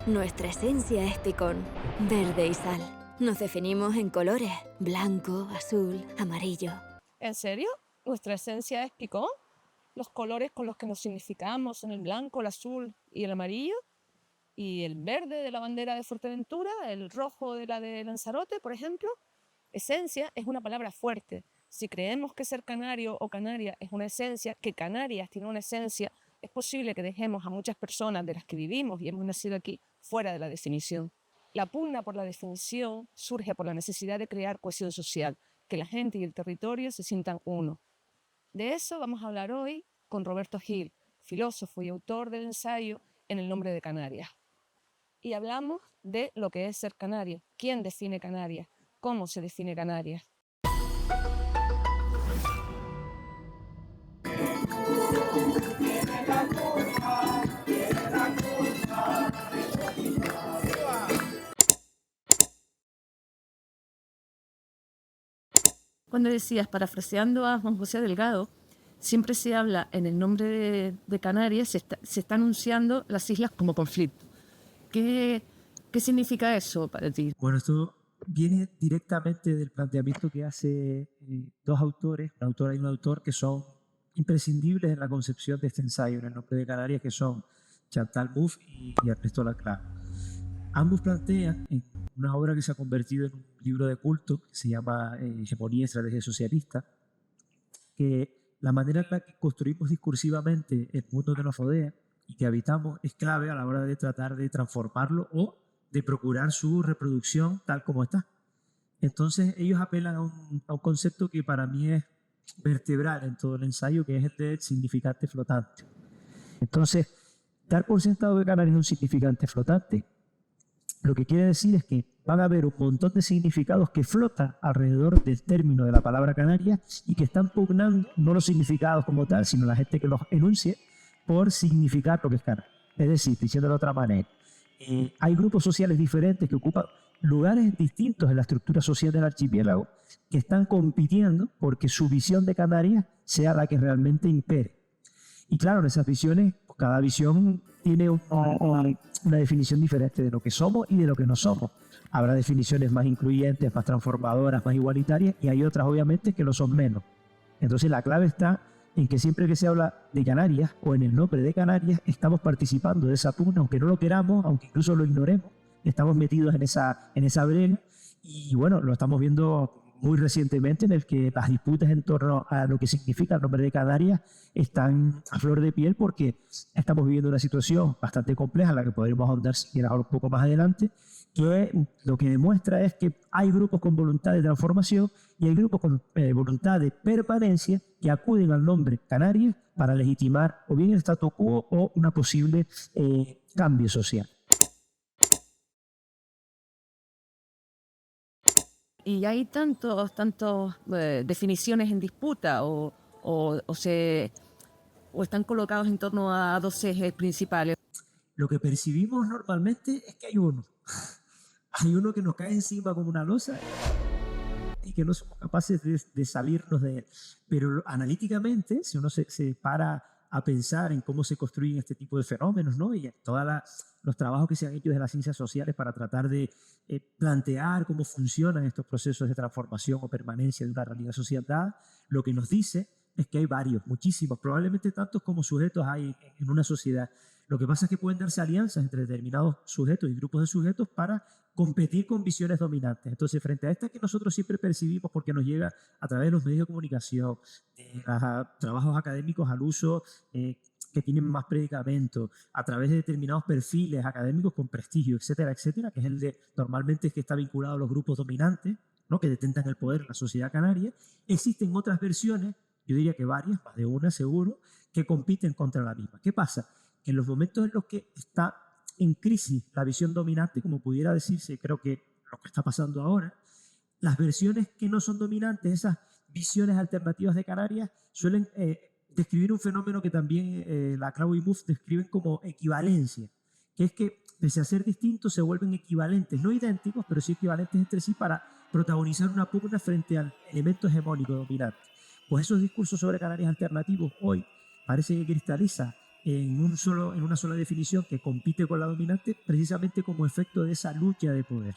Nuestra esencia es picón, verde y sal. Nos definimos en colores, blanco, azul, amarillo. ¿En serio? ¿Nuestra esencia es picón? ¿Los colores con los que nos significamos son el blanco, el azul y el amarillo? ¿Y el verde de la bandera de Fuerteventura? ¿El rojo de la de Lanzarote, por ejemplo? Esencia es una palabra fuerte. Si creemos que ser canario o canaria es una esencia, que Canarias tiene una esencia, es posible que dejemos a muchas personas de las que vivimos y hemos nacido aquí fuera de la definición. La pugna por la definición surge por la necesidad de crear cohesión social, que la gente y el territorio se sientan uno. De eso vamos a hablar hoy con Roberto Gil, filósofo y autor del ensayo En el nombre de Canarias. Y hablamos de lo que es ser canario, quién define Canarias, cómo se define Canarias. Cuando decías, parafraseando a Juan José Delgado, siempre se habla en el nombre de Canarias, se está anunciando las islas como conflicto. ¿Qué significa eso para ti? Bueno, esto viene directamente del planteamiento que hace dos autores, una autora y un autor, que son imprescindibles en la concepción de este ensayo en el nombre de Canarias, que son Chantal Mouffe y Ernesto Laclau. Ambos plantean en una obra que se ha convertido en un libro de culto, que se llama Hegemonía y Estrategia Socialista, que la manera en la que construimos discursivamente el mundo que nos rodea y que habitamos es clave a la hora de tratar de transformarlo o de procurar su reproducción tal como está. Entonces ellos apelan a un concepto que para mí es vertebral en todo el ensayo, que es el del significante flotante. Entonces, dar por sentado que Canarias es un significante flotante, lo que quiere decir es que van a haber un montón de significados que flotan alrededor del término de la palabra canaria y que están pugnando no los significados como tal, sino la gente que los enuncie por significar lo que es Canarias. Es decir, diciéndolo de otra manera, hay grupos sociales diferentes que ocupan lugares distintos en la estructura social del archipiélago que están compitiendo porque su visión de Canarias sea la que realmente impere. Y claro, en esas visiones, pues cada visión tiene una definición diferente de lo que somos y de lo que no somos. Habrá definiciones más incluyentes, más transformadoras, más igualitarias, y hay otras obviamente que lo son menos. Entonces la clave está en que siempre que se habla de Canarias o en el nombre de Canarias, estamos participando de esa pugna, aunque no lo queramos, aunque incluso lo ignoremos, estamos metidos en esa brega. Y bueno, lo estamos viendo muy recientemente, en el que las disputas en torno a lo que significa el nombre de Canarias están a flor de piel, porque estamos viviendo una situación bastante compleja, en la que podremos ahondar si quieres un poco más adelante, que lo que demuestra es que hay grupos con voluntad de transformación y hay grupos con voluntad de permanencia que acuden al nombre Canarias para legitimar o bien el statu quo o una posible cambio social. Y hay tantos definiciones en disputa o están colocados en torno a dos ejes principales. Lo que percibimos normalmente es que hay uno. Hay uno que nos cae encima como una losa y que no somos capaces de salirnos de él. Pero analíticamente, si uno se para a pensar en cómo se construyen este tipo de fenómenos, ¿no? Y en todos los trabajos que se han hecho desde las ciencias sociales para tratar de plantear cómo funcionan estos procesos de transformación o permanencia de una realidad social dada, lo que nos dice es que hay varios, muchísimos, probablemente tantos como sujetos hay en una sociedad. Lo que pasa es que pueden darse alianzas entre determinados sujetos y grupos de sujetos para competir con visiones dominantes. Entonces, frente a esta que nosotros siempre percibimos porque nos llega a través de los medios de comunicación, de trabajos académicos al uso que tienen más predicamento, a través de determinados perfiles académicos con prestigio, etcétera, etcétera, que es el de normalmente es que está vinculado a los grupos dominantes, ¿no?, que detentan el poder en la sociedad canaria. Existen otras versiones, yo diría que varias, más de una seguro, que compiten contra la misma. ¿Qué pasa? Que en los momentos en los que está en crisis la visión dominante, como pudiera decirse, creo que lo que está pasando ahora, las versiones que no son dominantes, esas visiones alternativas de Canarias, suelen describir un fenómeno que también Laclau y Mouffe describen como equivalencia, que es que pese a ser distintos se vuelven equivalentes, no idénticos, pero sí equivalentes entre sí para protagonizar una pugna frente al elemento hegemónico dominante. Pues esos discursos sobre Canarias alternativos hoy parece que cristaliza en una sola definición que compite con la dominante precisamente como efecto de esa lucha de poder.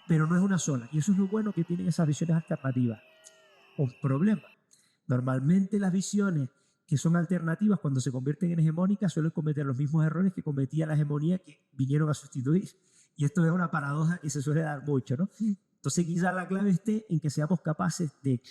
Pero no es una sola. Y eso es lo bueno que tienen esas visiones alternativas. Un problema. Normalmente las visiones que son alternativas, cuando se convierten en hegemónicas, suelen cometer los mismos errores que cometía la hegemonía que vinieron a sustituir. Y esto es una paradoja que se suele dar mucho, ¿no? Entonces quizás la clave esté en que seamos capaces de,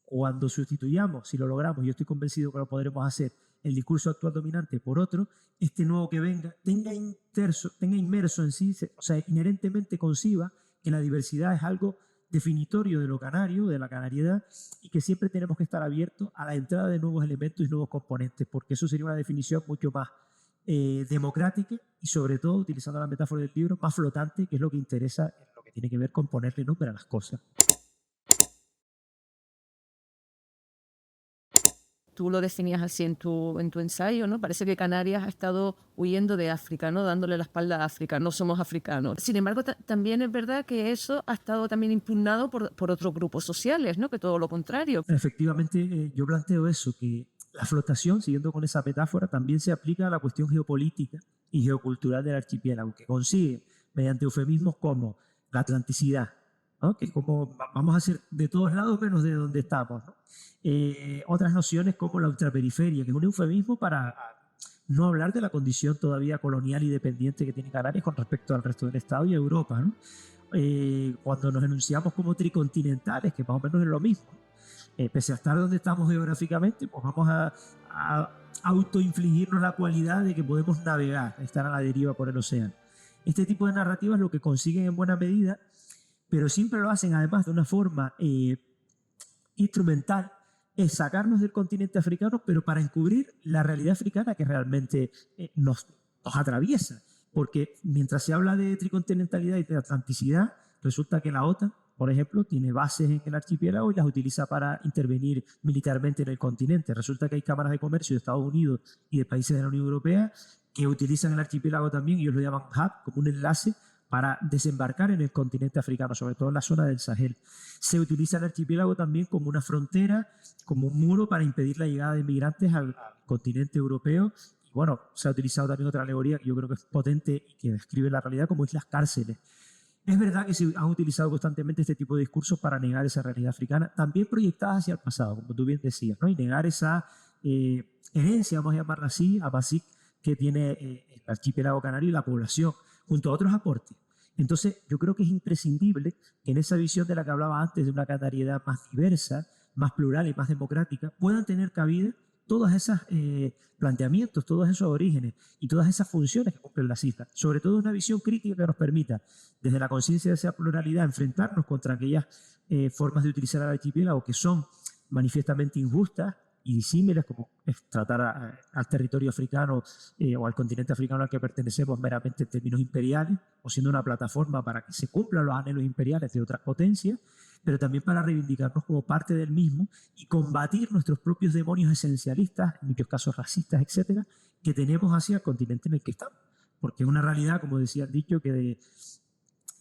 cuando sustituyamos, si lo logramos, yo estoy convencido que lo podremos hacer, el discurso actual dominante por otro, este nuevo que venga tenga inmerso en sí, o sea, inherentemente conciba que la diversidad es algo definitorio de lo canario, de la canariedad, y que siempre tenemos que estar abiertos a la entrada de nuevos elementos y nuevos componentes, porque eso sería una definición mucho más democrática y, sobre todo, utilizando la metáfora del libro, más flotante, que es lo que interesa en lo que tiene que ver con ponerle nombre a las cosas. Tú lo definías así en tu ensayo, ¿no? Parece que Canarias ha estado huyendo de África, ¿no? Dándole la espalda a África, no somos africanos. Sin embargo, también es verdad que eso ha estado también impugnado por otros grupos sociales, ¿no? Que todo lo contrario. Efectivamente, yo planteo eso, que la flotación, siguiendo con esa metáfora, también se aplica a la cuestión geopolítica y geocultural del archipiélago, que consigue, mediante eufemismos como la atlanticidad, ¿no? Que es como vamos a ser de todos lados menos de donde estamos, ¿no? Otras nociones como la ultraperiferia, que es un eufemismo para no hablar de la condición todavía colonial y dependiente que tiene Canarias con respecto al resto del Estado y a Europa, ¿no? Cuando nos enunciamos como tricontinentales, que más o menos es lo mismo, pese a estar donde estamos geográficamente, pues vamos a autoinfligirnos la cualidad de que podemos navegar, estar a la deriva por el océano. Este tipo de narrativas lo que consiguen en buena medida, pero siempre lo hacen además de una forma instrumental, es sacarnos del continente africano, pero para encubrir la realidad africana que realmente nos atraviesa. Porque mientras se habla de tricontinentalidad y de atlanticidad, resulta que la OTAN, por ejemplo, tiene bases en el archipiélago y las utiliza para intervenir militarmente en el continente. Resulta que hay cámaras de comercio de Estados Unidos y de países de la Unión Europea que utilizan el archipiélago también, y ellos lo llaman hub, como un enlace para desembarcar en el continente africano, sobre todo en la zona del Sahel. Se utiliza el archipiélago también como una frontera, como un muro para impedir la llegada de inmigrantes al continente europeo. Y bueno, se ha utilizado también otra alegoría que yo creo que es potente y que describe la realidad, como es las cárceles. Es verdad que se han utilizado constantemente este tipo de discursos para negar esa realidad africana, también proyectada hacia el pasado, como tú bien decías, ¿no? Y negar esa herencia, vamos a llamarla así, basic, que tiene el archipiélago canario y la población, junto a otros aportes. Entonces, yo creo que es imprescindible que en esa visión de la que hablaba antes, de una canariedad más diversa, más plural y más democrática, puedan tener cabida todos esos planteamientos, todos esos orígenes y todas esas funciones que cumplen las islas. Sobre todo una visión crítica que nos permita, desde la conciencia de esa pluralidad, enfrentarnos contra aquellas formas de utilizar el archipiélago que son manifiestamente injustas y disímiles, como es tratar al territorio africano o al continente africano al que pertenecemos meramente en términos imperiales, o siendo una plataforma para que se cumplan los anhelos imperiales de otras potencias, pero también para reivindicarnos como parte del mismo y combatir nuestros propios demonios esencialistas, en muchos casos racistas, etcétera, que tenemos hacia el continente en el que estamos. Porque es una realidad, como decía el dicho, que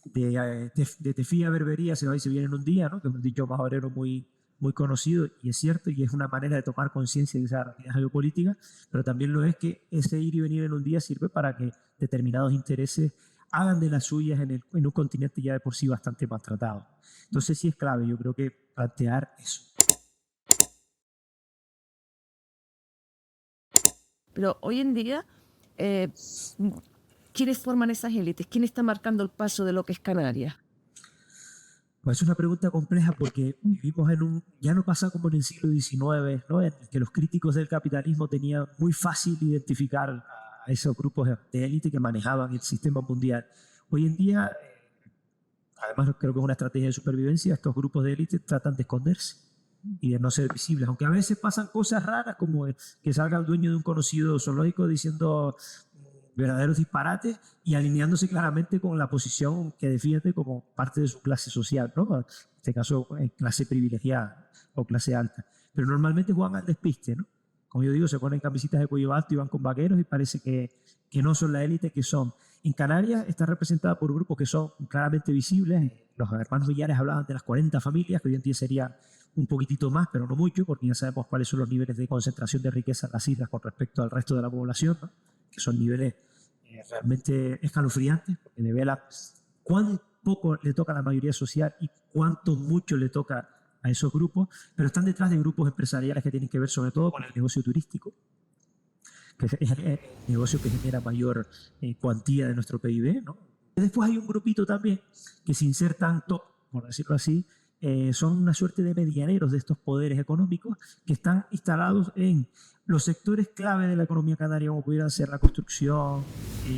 de Tefía a Berbería se va y se viene en un día, ¿no? Que es un dicho maorero muy conocido, y es cierto, y es una manera de tomar conciencia de esa realidad geopolítica, pero también lo es que ese ir y venir en un día sirve para que determinados intereses hagan de las suyas en un continente ya de por sí bastante maltratado. Entonces sí es clave, yo creo que plantear eso. Pero hoy en día, ¿quiénes forman esas élites? ¿Quién está marcando el paso de lo que es Canarias? Pues es una pregunta compleja porque vivimos ya no pasa como en el siglo XIX, ¿no? En el que los críticos del capitalismo tenían muy fácil identificar a esos grupos de élite que manejaban el sistema mundial. Hoy en día, además creo que es una estrategia de supervivencia, estos grupos de élite tratan de esconderse y de no ser visibles, aunque a veces pasan cosas raras como que salga el dueño de un conocido zoológico diciendo verdaderos disparates y alineándose claramente con la posición que defiende como parte de su clase social, ¿no? En este caso, clase privilegiada o clase alta. Pero normalmente juegan al despiste, ¿no? como yo digo, se ponen camisetas de cuello alto y van con vaqueros y parece que no son la élite que son. En Canarias está representada por grupos que son claramente visibles. Los hermanos Villares hablaban de las 40 familias, que hoy en día serían un poquitito más, pero no mucho, porque ya sabemos cuáles son los niveles de concentración de riqueza en las islas con respecto al resto de la población, ¿no? Que son niveles realmente escalofriantes, porque devela cuán poco le toca a la mayoría social y cuánto mucho le toca a esos grupos, pero están detrás de grupos empresariales que tienen que ver sobre todo con el negocio turístico, que es el negocio que genera mayor cuantía de nuestro PIB, ¿no? Y después hay un grupito también que, sin ser tanto, por decirlo así, son una suerte de medianeros de estos poderes económicos que están instalados en los sectores clave de la economía canaria, como pudiera ser la construcción,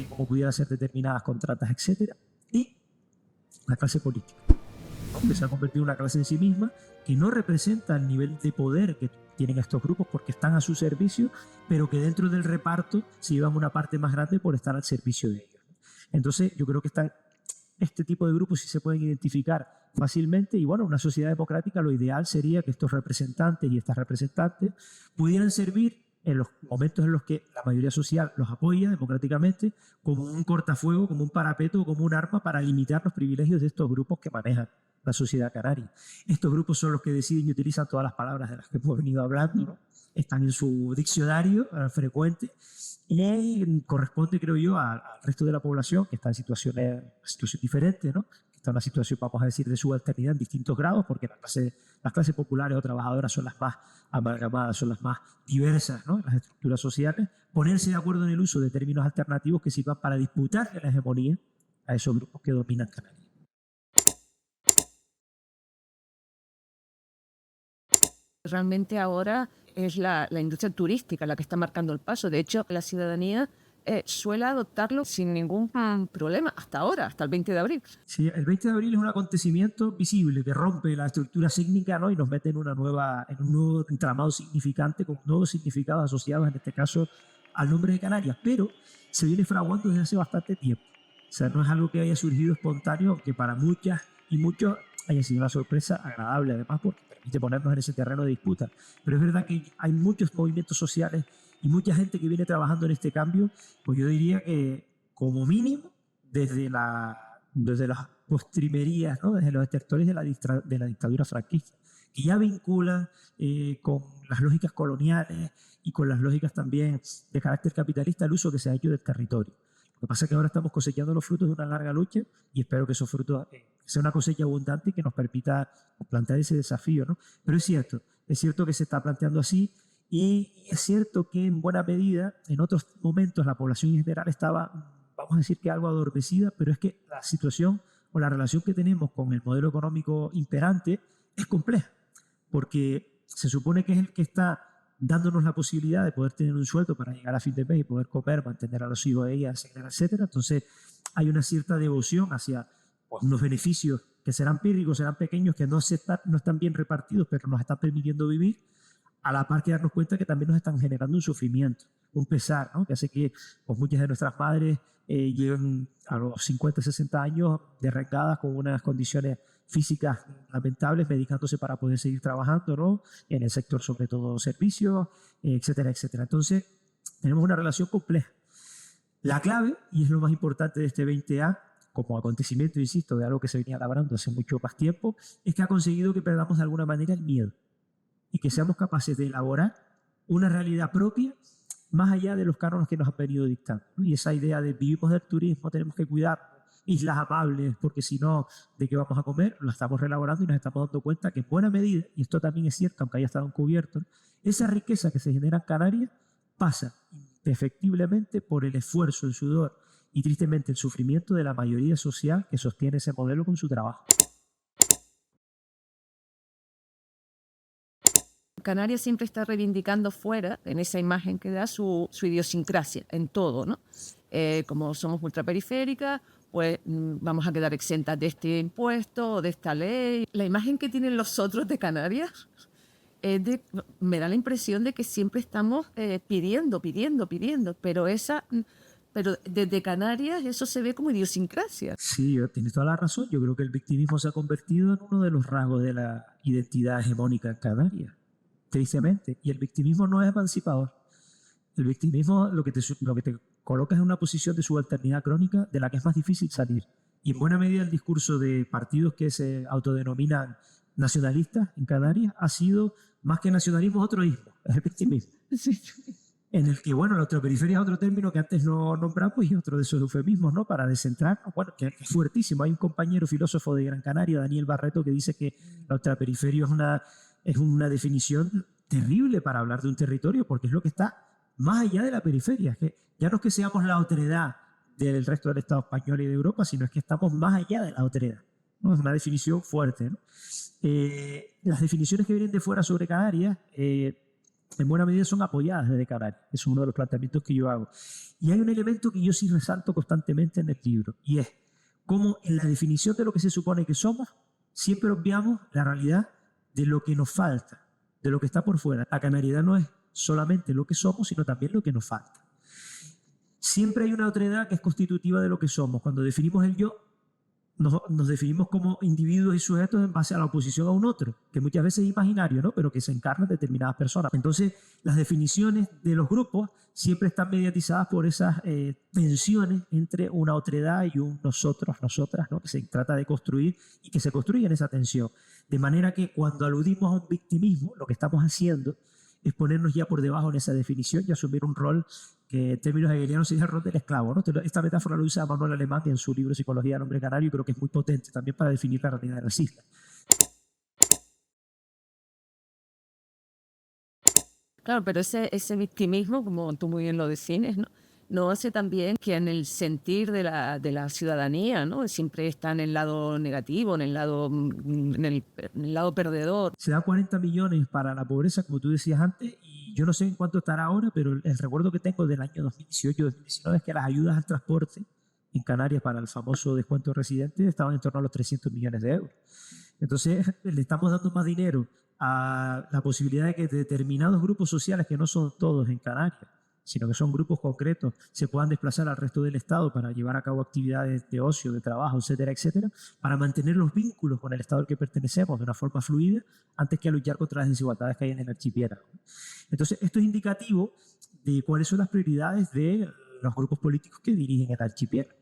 como pudiera ser determinadas contratas, etcétera, y la clase política, ¿no? Que se ha convertido en una clase en sí misma que no representa el nivel de poder que tienen estos grupos porque están a su servicio, pero que dentro del reparto se llevan una parte más grande por estar al servicio de ellos. Entonces yo creo que este tipo de grupos sí se pueden identificar fácilmente y bueno, una sociedad democrática lo ideal sería que estos representantes y estas representantes pudieran servir en los momentos en los que la mayoría social los apoya democráticamente como un cortafuego, como un parapeto, como un arma para limitar los privilegios de estos grupos que manejan la sociedad canaria. Estos grupos son los que deciden y utilizan todas las palabras de las que hemos venido hablando, ¿no? Están en su diccionario frecuente y corresponde, creo yo, al resto de la población que está en situaciones diferentes, ¿no? Que está en una situación, vamos a decir, de subalternidad en distintos grados, porque las clases populares o trabajadoras son las más amalgamadas, son las más diversas, ¿no? En las estructuras sociales, ponerse de acuerdo en el uso de términos alternativos que sirvan para disputar la hegemonía a esos grupos que dominan Canarias. Realmente ahora es la industria turística la que está marcando el paso. De hecho, la ciudadanía suele adoptarlo sin ningún problema hasta ahora, hasta el 20 de abril. Sí, el 20 de abril es un acontecimiento visible que rompe la estructura sísmica, ¿no? Y nos mete en un nuevo entramado significante con nuevos significados asociados, en este caso, al nombre de Canarias, pero se viene fraguando desde hace bastante tiempo. O sea, no es algo que haya surgido espontáneo, aunque para muchas y muchos haya sido una sorpresa agradable, además, porque permite ponernos en ese terreno de disputa. Pero es verdad que hay muchos movimientos sociales y mucha gente que viene trabajando en este cambio, pues yo diría que como mínimo desde las postrimerías, ¿no? Desde los estertores de la dictadura franquista, que ya vinculan con las lógicas coloniales y con las lógicas también de carácter capitalista el uso que se ha hecho del territorio. Lo que pasa es que ahora estamos cosechando los frutos de una larga lucha y espero que esos frutos sea una cosecha abundante y que nos permita plantear ese desafío, ¿no? Pero es cierto que se está planteando así y es cierto que en buena medida en otros momentos la población en general estaba, vamos a decir que algo adormecida, pero es que la situación o la relación que tenemos con el modelo económico imperante es compleja, porque se supone que es el que está dándonos la posibilidad de poder tener un sueldo para llegar a fin de mes y poder comer, mantener a los hijos de ella, etcétera, etcétera. Entonces hay una cierta devoción hacia unos beneficios que serán pírricos, serán pequeños, que no están bien repartidos, pero nos están permitiendo vivir, a la par que darnos cuenta que también nos están generando un sufrimiento, un pesar, ¿no? Que hace que pues, muchas de nuestras madres lleguen a los 50, 60 años derrengadas con unas condiciones físicas lamentables, medicándose para poder seguir trabajando, ¿no? En el sector, sobre todo, servicios, etcétera, etcétera. Entonces, tenemos una relación compleja. La clave, y es lo más importante de este 20A, como acontecimiento, insisto, de algo que se venía labrando hace mucho más tiempo, es que ha conseguido que perdamos de alguna manera el miedo y que seamos capaces de elaborar una realidad propia más allá de los cánones que nos han venido dictando, ¿no? Y esa idea de vivimos del turismo, tenemos que cuidar islas amables, porque si no, ¿de qué vamos a comer? Lo estamos reelaborando y nos estamos dando cuenta que en buena medida, y esto también es cierto, aunque haya estado encubierto, esa riqueza que se genera en Canarias pasa indefectiblemente por el esfuerzo, el sudor y tristemente el sufrimiento de la mayoría social que sostiene ese modelo con su trabajo. Canarias siempre está reivindicando fuera, en esa imagen que da, su idiosincrasia en todo, ¿no? Como somos ultraperiféricas, pues vamos a quedar exentas de este impuesto o de esta ley. La imagen que tienen los otros de Canarias me da la impresión de que siempre estamos pidiendo, pero desde Canarias eso se ve como idiosincrasia. Sí, tienes toda la razón. Yo creo que el victimismo se ha convertido en uno de los rasgos de la identidad hegemónica en Canarias. tristemente. Y el victimismo no es emancipador. El victimismo lo que te coloca es en una posición de subalternidad crónica de la que es más difícil salir. Y en buena medida el discurso de partidos que se autodenominan nacionalistas en Canarias ha sido, más que nacionalismo, otro ismo, es el victimismo. Sí. En el que, bueno, la ultraperiferia es otro término que antes no nombramos y otro de esos eufemismos, ¿no? Para descentrarnos, bueno, que es fuertísimo. Hay un compañero filósofo de Gran Canaria, Daniel Barreto, que dice que la ultraperiferia es una definición terrible para hablar de un territorio, porque es lo que está más allá de la periferia. Es que ya no es que seamos la otredad del resto del Estado español y de Europa, sino es que estamos más allá de la otredad, ¿no? Es una definición fuerte, ¿no? Las definiciones que vienen de fuera sobre Canarias, en buena medida son apoyadas desde Canarias. Es uno de los planteamientos que yo hago. Y hay un elemento que yo sí resalto constantemente en el libro, y es cómo en la definición de lo que se supone que somos, siempre obviamos la realidad de lo que nos falta, de lo que está por fuera. La canariedad no es solamente lo que somos, sino también lo que nos falta. Siempre hay una otredad que es constitutiva de lo que somos. Cuando definimos el yo, nos definimos como individuos y sujetos en base a la oposición a un otro, que muchas veces es imaginario, ¿no? Pero que se encarna en determinadas personas. Entonces, las definiciones de los grupos siempre están mediatizadas por esas tensiones entre una otredad y un nosotros, nosotras, ¿no? Que se trata de construir y que se construye en esa tensión. De manera que cuando aludimos a un victimismo, lo que estamos haciendo es ponernos ya por debajo en esa definición y asumir un rol que en términos hegelianos sería el rol del esclavo, ¿no? Esta metáfora lo usa Manuel Alemán en su libro Psicología del hombre canario, y creo que es muy potente también para definir la realidad de las islas. Claro, pero ese victimismo, como tú muy bien lo defines, ¿no? No hace también que en el sentir de la ciudadanía, ¿no? Siempre está en el lado negativo, en el lado perdedor. Se da 40 millones para la pobreza, como tú decías antes, y yo no sé en cuánto estará ahora, pero el recuerdo que tengo del año 2018-2019 es que las ayudas al transporte en Canarias para el famoso descuento de residentes estaban en torno a los 300 millones de euros. Entonces, le estamos dando más dinero a la posibilidad de que determinados grupos sociales, que no son todos en Canarias, sino que son grupos concretos, se puedan desplazar al resto del Estado para llevar a cabo actividades de ocio, de trabajo, etcétera, etcétera, para mantener los vínculos con el Estado al que pertenecemos de una forma fluida, antes que a luchar contra las desigualdades que hay en el archipiélago. Entonces, esto es indicativo de cuáles son las prioridades de los grupos políticos que dirigen el archipiélago.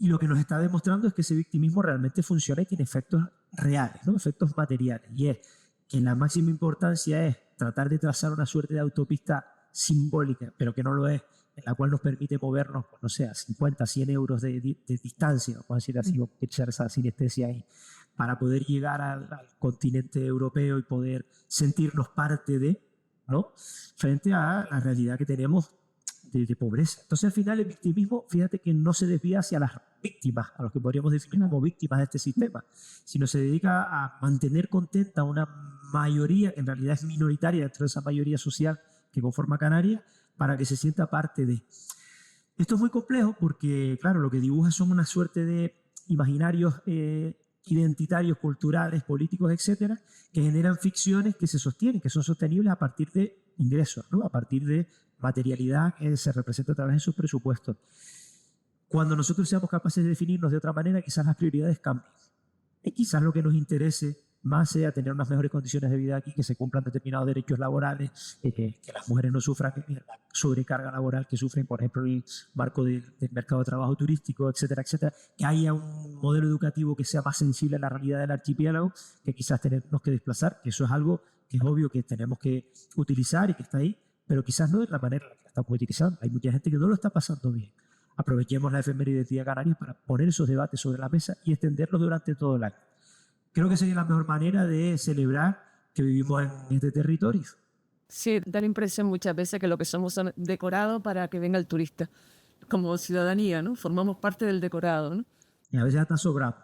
Y lo que nos está demostrando es que ese victimismo realmente funciona y tiene efectos reales, ¿no? Efectos materiales. Y es que la máxima importancia es tratar de trazar una suerte de autopista simbólica, pero que no lo es, en la cual nos permite movernos, no sé, a 50, 100 euros de distancia, vamos a decir así, echar esa sinestesia ahí, para poder llegar al continente europeo y poder sentirnos parte de, ¿no? Frente a la realidad que tenemos de pobreza. Entonces, al final, el victimismo, fíjate que no se desvía hacia las víctimas, a los que podríamos definir como víctimas de este sistema, sino se dedica a mantener contenta a una mayoría, que en realidad es minoritaria dentro de esa mayoría social que conforma Canarias, para que se sienta parte de. Esto es muy complejo porque, claro, lo que dibuja son una suerte de imaginarios identitarios, culturales, políticos, etcétera, que generan ficciones que se sostienen, que son sostenibles a partir de ingresos, ¿no? A partir de materialidad que se representa a través de sus presupuestos. Cuando nosotros seamos capaces de definirnos de otra manera, quizás las prioridades cambien. Y quizás lo que nos interese más sea tener unas mejores condiciones de vida aquí, que se cumplan determinados derechos laborales, que las mujeres no sufran la sobrecarga laboral que sufren, por ejemplo, en el marco del mercado de trabajo turístico, etcétera, etcétera, que haya un modelo educativo que sea más sensible a la realidad del archipiélago, que quizás tenemos que desplazar, que eso es algo que es obvio que tenemos que utilizar y que está ahí, pero quizás no de la manera en la que la estamos utilizando. Hay mucha gente que no lo está pasando bien. Aprovechemos la efeméride del Día Canarias para poner esos debates sobre la mesa y extenderlos durante todo el año. Creo que sería la mejor manera de celebrar que vivimos en este territorio. Sí, da la impresión muchas veces que lo que somos son decorados para que venga el turista. Como ciudadanía, ¿no? Formamos parte del decorado, ¿no? Y a veces hasta sobramos.